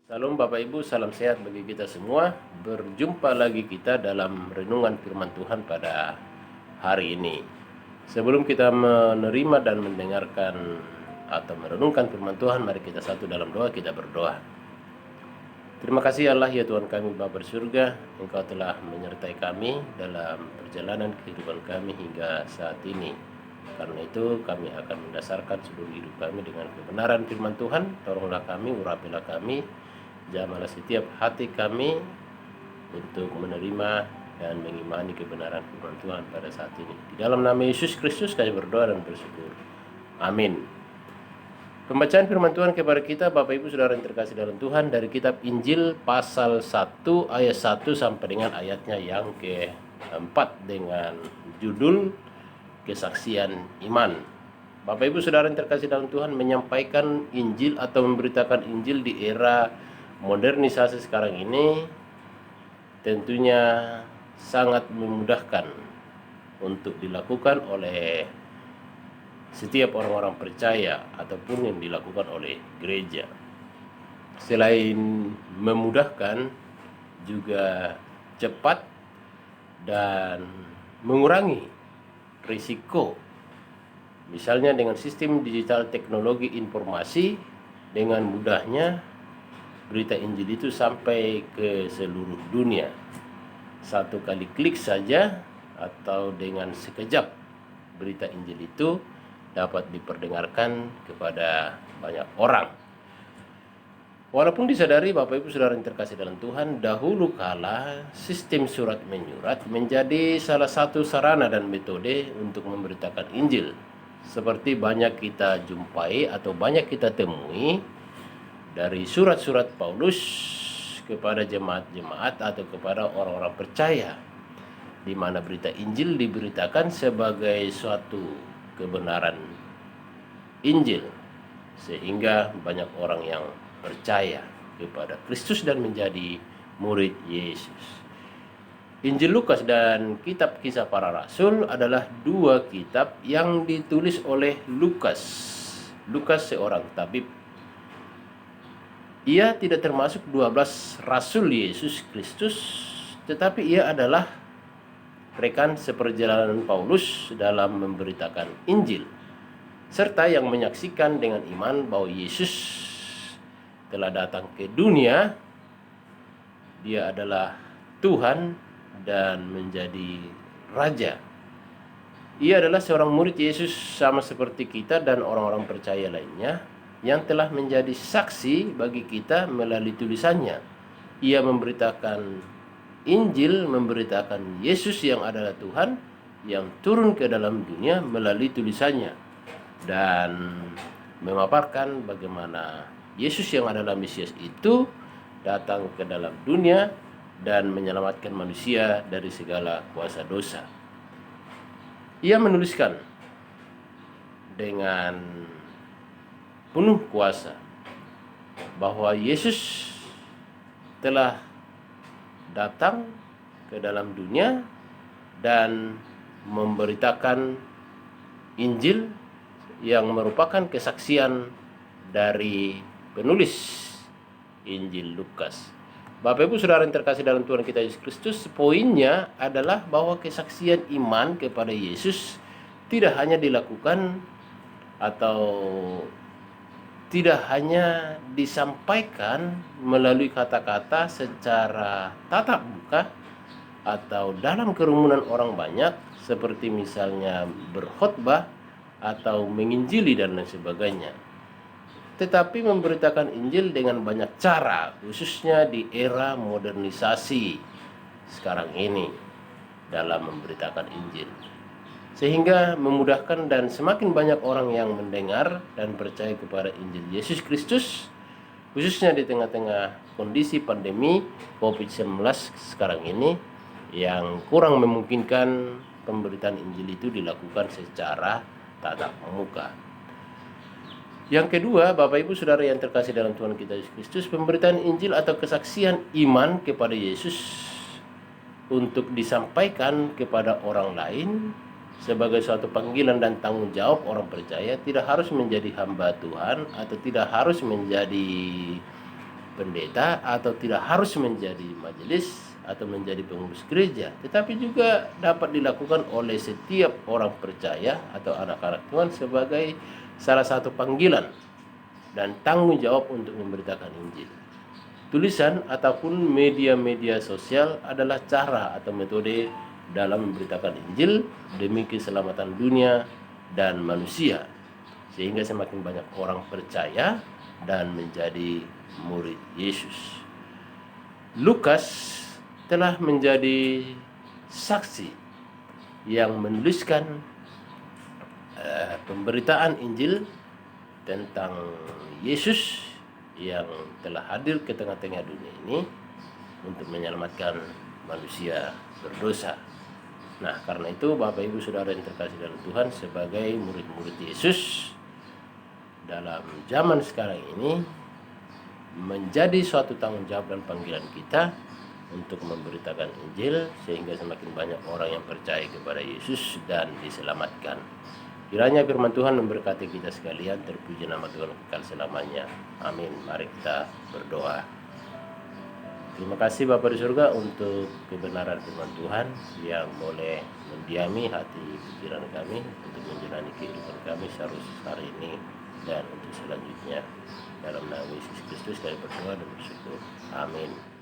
Salam Bapak Ibu, salam sehat bagi kita semua. Berjumpa lagi kita dalam renungan firman Tuhan pada hari ini. Sebelum kita menerima dan mendengarkan atau merenungkan firman Tuhan, mari kita satu dalam doa, kita berdoa. Terima kasih Allah ya Tuhan kami Bapa di surga, Engkau telah menyertai kami dalam perjalanan kehidupan kami hingga saat ini. Karena itu kami akan mendasarkan seluruh hidup kami dengan kebenaran firman Tuhan. Tolonglah kami, urapilah kami, jamahlah setiap hati kami untuk menerima dan mengimani kebenaran firman Tuhan pada saat ini. Di dalam nama Yesus Kristus kami berdoa dan bersyukur. Amin. Pembacaan firman Tuhan kepada kita Bapak Ibu Saudara yang terkasih dalam Tuhan dari kitab Injil pasal 1 ayat 1 sampai dengan ayatnya yang keempat dengan judul kesaksian iman. Bapak Ibu Saudara yang terkasih dalam Tuhan, menyampaikan Injil atau memberitakan Injil di era modernisasi sekarang ini tentunya sangat memudahkan untuk dilakukan oleh setiap orang-orang percaya ataupun yang dilakukan oleh gereja. Selain memudahkan, juga cepat dan mengurangi risiko. Misalnya dengan sistem digital teknologi informasi, dengan mudahnya berita Injil itu sampai ke seluruh dunia. Satu kali klik saja atau dengan sekejap berita Injil itu dapat diperdengarkan kepada banyak orang. Walaupun disadari Bapak Ibu Saudara yang terkasih dalam Tuhan, dahulu kala sistem surat menyurat menjadi salah satu sarana dan metode untuk memberitakan Injil. Seperti banyak kita jumpai atau banyak kita temui dari surat-surat Paulus kepada jemaat-jemaat atau kepada orang-orang percaya, di mana berita Injil diberitakan sebagai suatu kebenaran Injil, sehingga banyak orang yang percaya kepada Kristus dan menjadi murid Yesus. Injil Lukas dan kitab Kisah Para Rasul adalah dua kitab yang ditulis oleh Lukas. Lukas seorang tabib. Ia tidak termasuk 12 rasul Yesus Kristus, tetapi ia adalah rekan seperjalanan Paulus dalam memberitakan Injil, serta yang menyaksikan dengan iman bahwa Yesus telah datang ke dunia. Dia adalah Tuhan dan menjadi Raja. Ia adalah seorang murid Yesus sama seperti kita dan orang-orang percaya lainnya yang telah menjadi saksi bagi kita melalui tulisannya. Ia memberitakan Injil, memberitakan Yesus yang adalah Tuhan yang turun ke dalam dunia melalui tulisannya, dan memaparkan bagaimana Yesus yang adalah Mesias itu datang ke dalam dunia dan menyelamatkan manusia dari segala kuasa dosa. Ia menuliskan dengan penuh kuasa bahwa Yesus telah datang ke dalam dunia dan memberitakan Injil yang merupakan kesaksian dari penulis Injil Lukas. Bapak Ibu Saudara yang terkasih dalam Tuhan kita Yesus Kristus, poinnya adalah bahwa kesaksian iman kepada Yesus tidak hanya dilakukan atau tidak hanya disampaikan melalui kata-kata secara tatap muka atau dalam kerumunan orang banyak, seperti misalnya berkhotbah atau menginjili dan lain sebagainya, tetapi memberitakan Injil dengan banyak cara, khususnya di era modernisasi sekarang ini dalam memberitakan Injil, sehingga memudahkan dan semakin banyak orang yang mendengar dan percaya kepada Injil Yesus Kristus, khususnya di tengah-tengah kondisi pandemi COVID-19 sekarang ini yang kurang memungkinkan pemberitaan Injil itu dilakukan secara tatap muka. Yang kedua, Bapak Ibu Saudara yang terkasih dalam Tuhan kita Yesus Kristus, pemberitaan Injil atau kesaksian iman kepada Yesus untuk disampaikan kepada orang lain sebagai suatu panggilan dan tanggung jawab orang percaya, tidak harus menjadi hamba Tuhan atau tidak harus menjadi pendeta atau tidak harus menjadi majelis atau menjadi pengurus gereja, tetapi juga dapat dilakukan oleh setiap orang percaya atau anak-anak Tuhan sebagai salah satu panggilan dan tanggung jawab untuk memberitakan Injil. Tulisan ataupun media-media sosial adalah cara atau metode dalam memberitakan Injil demi keselamatan dunia dan manusia, sehingga semakin banyak orang percaya dan menjadi murid Yesus. Lukas telah menjadi saksi yang menuliskan pemberitaan Injil tentang Yesus yang telah hadir ke tengah-tengah dunia ini untuk menyelamatkan manusia berdosa. Nah, karena itu Bapak Ibu Saudara yang terkasih dalam Tuhan, sebagai murid-murid Yesus dalam zaman sekarang ini menjadi suatu tanggung jawab dan panggilan kita untuk memberitakan Injil sehingga semakin banyak orang yang percaya kepada Yesus dan diselamatkan. Kiranya firman Tuhan memberkati kita sekalian. Terpuji nama Tuhan kekal selamanya. Amin. Mari kita berdoa. Terima kasih Bapa di surga untuk kebenaran firman Tuhan yang boleh mendiami hati pikiran kami untuk menjalani kehidupan kami seharusnya hari ini dan untuk selanjutnya. Dalam nama Yesus Kristus kami berdoa dan bersyukur. Amin.